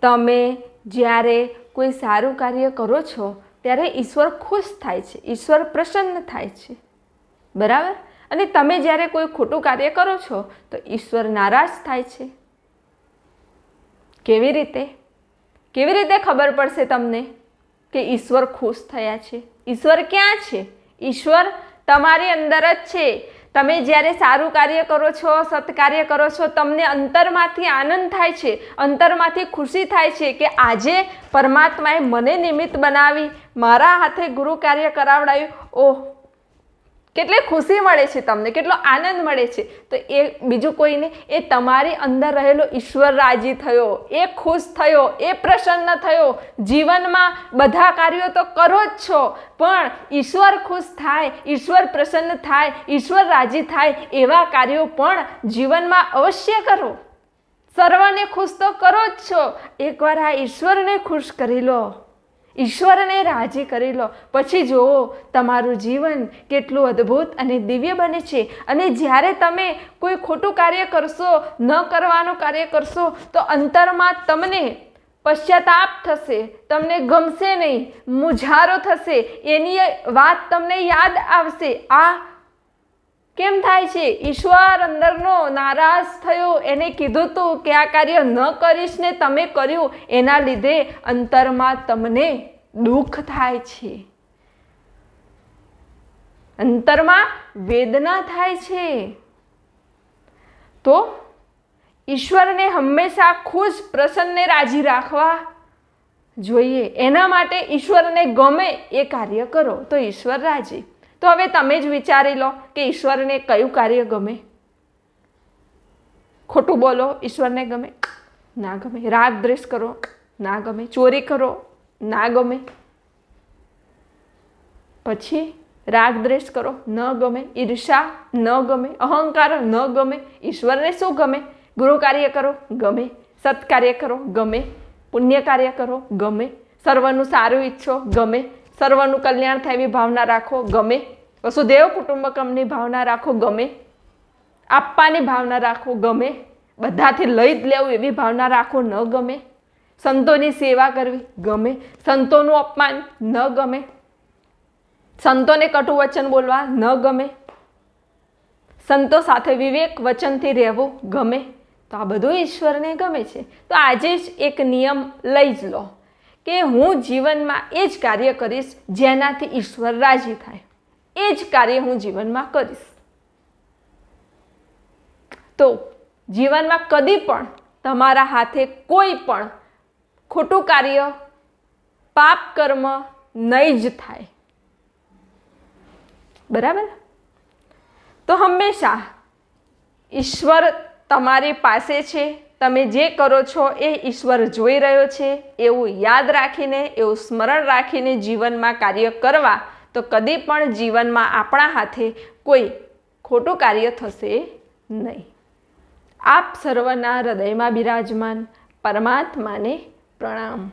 તમે જ્યારે કોઈ સારું કાર્ય કરો છો ત્યારે ઈશ્વર ખુશ થાય છે, ઈશ્વર પ્રસન્ન થાય છે, બરાબર? અને તમે જ્યારે કોઈ ખોટું કાર્ય કરો છો તો ઈશ્વર નારાજ થાય છે. કેવી રીતે? કેવી રીતે ખબર પડશે તમને કે ઈશ્વર ખુશ થયા છે? ઈશ્વર ક્યાં છે? ઈશ્વર તમારી અંદર જ છે. તમે જ્યારે સારું કાર્ય કરો છો, સત્કાર્ય કરો છો, તમને અંતરમાંથી આનંદ થાય છે, અંતરમાંથી ખુશી થાય છે કે આજે પરમાત્માએ મને નિમિત્ત બનાવી, મારા હાથે ગુરુ કાર્ય કરાવડાવ્યું. ઓહ, કેટલી ખુશી મળે છે તમને, કેટલો આનંદ મળે છે. તો એ બીજું કોઈને, એ તમારી અંદર રહેલો ઈશ્વર રાજી થયો, એ ખુશ થયો, એ પ્રસન્ન થયો. જીવનમાં બધા કાર્યો તો કરો જ છો, પણ ઈશ્વર ખુશ થાય, ઈશ્વર પ્રસન્ન થાય, ઈશ્વર રાજી થાય એવા કાર્યો પણ જીવનમાં અવશ્ય કરો. સર્વને ખુશ તો કરો જ છો, એકવાર આ ઈશ્વરને ખુશ કરી લો, ઈશ્વરને રાજી કરી લો, પછી જુઓ તમારું જીવન કેટલું અદ્ભુત અને દિવ્ય બને છે. અને જ્યારે તમે કોઈ ખોટું કાર્ય કરશો, ન કરવાનું કાર્ય કરશો, તો અંતરમાં તમને પશ્ચાતાપ થશે, તમને ગમશે નહીં, મુંઝારો થશે, એની વાત તમને યાદ આવશે. આ કેમ થાય છે? ઈશ્વર અંદરનો નારાજ થયો, એને કીધું તું કે આ કાર્ય ન કરીશ ને તમે કર્યું, એના લીધે અંતરમાં તમને દુઃખ થાય છે, અંતરમાં વેદના થાય છે. તો ઈશ્વરને હંમેશા ખુશ, પ્રસન્ન, રાજી રાખવા જોઈએ. એના માટે ઈશ્વરને ગમે એ કાર્ય કરો તો ઈશ્વર રાજી. તો હવે તમે જ વિચારી લો કે ઈશ્વરને કયું કાર્ય ગમે? ખોટું બોલો, ઈશ્વરને ગમે? ના ગમે. રાગ દ્વેષ કરો? ના ગમે. ચોરી કરો? ના ગમે. પછી રાગ દ્વેષ કરો? ન ગમે. ઈર્ષા? ન ગમે. અહંકાર? ન ગમે. ઈશ્વરને શું ગમે? ગુરુ કાર્ય કરો? ગમે. સત્કાર્ય કરો? ગમે. પુણ્ય કાર્ય કરો? ગમે. સર્વનું સારું ઈચ્છો? ગમે. સર્વનું કલ્યાણ થાય એવી ભાવના રાખો? ગમે. વસુદેવ કુટુંબકમની ભાવના રાખો? ગમે. આપવાની ભાવના રાખો? ગમે. બધાથી લઈ જ લેવું એવી ભાવના રાખો? ન ગમે. સંતોની સેવા કરવી? ગમે. સંતોનું અપમાન? ન ગમે. સંતોને કટુ વચન બોલવા? ન ગમે. સંતો સાથે વિવેક વચનથી રહેવું? ગમે. તો આ બધું ઈશ્વરને ગમે છે. તો આજે જ એક નિયમ લઈ જ લો કે હું જીવનમાં એ જ કાર્ય કરીશ જેનાથી ઈશ્વર રાજી થાય, એ જ કાર્ય હું જીવનમાં કરીશ. તો જીવનમાં કદી પણ તમારા હાથે કોઈ પણ ખોટું કાર્ય, પાપ કર્મ નહીં જ થાય, બરાબર? તો હંમેશા ઈશ્વર તમારી પાસે છે, તમે જે કરો છો એ ઈશ્વર જોઈ રહ્યો છે એવું યાદ રાખીને, એવું સ્મરણ રાખીને જીવનમાં કાર્ય કરવા, તો કદી પણ જીવનમાં આપણા હાથે કોઈ ખોટું કાર્ય થશે નહીં. આપ સર્વના હૃદયમાં બિરાજમાન પરમાત્માને પ્રણામ.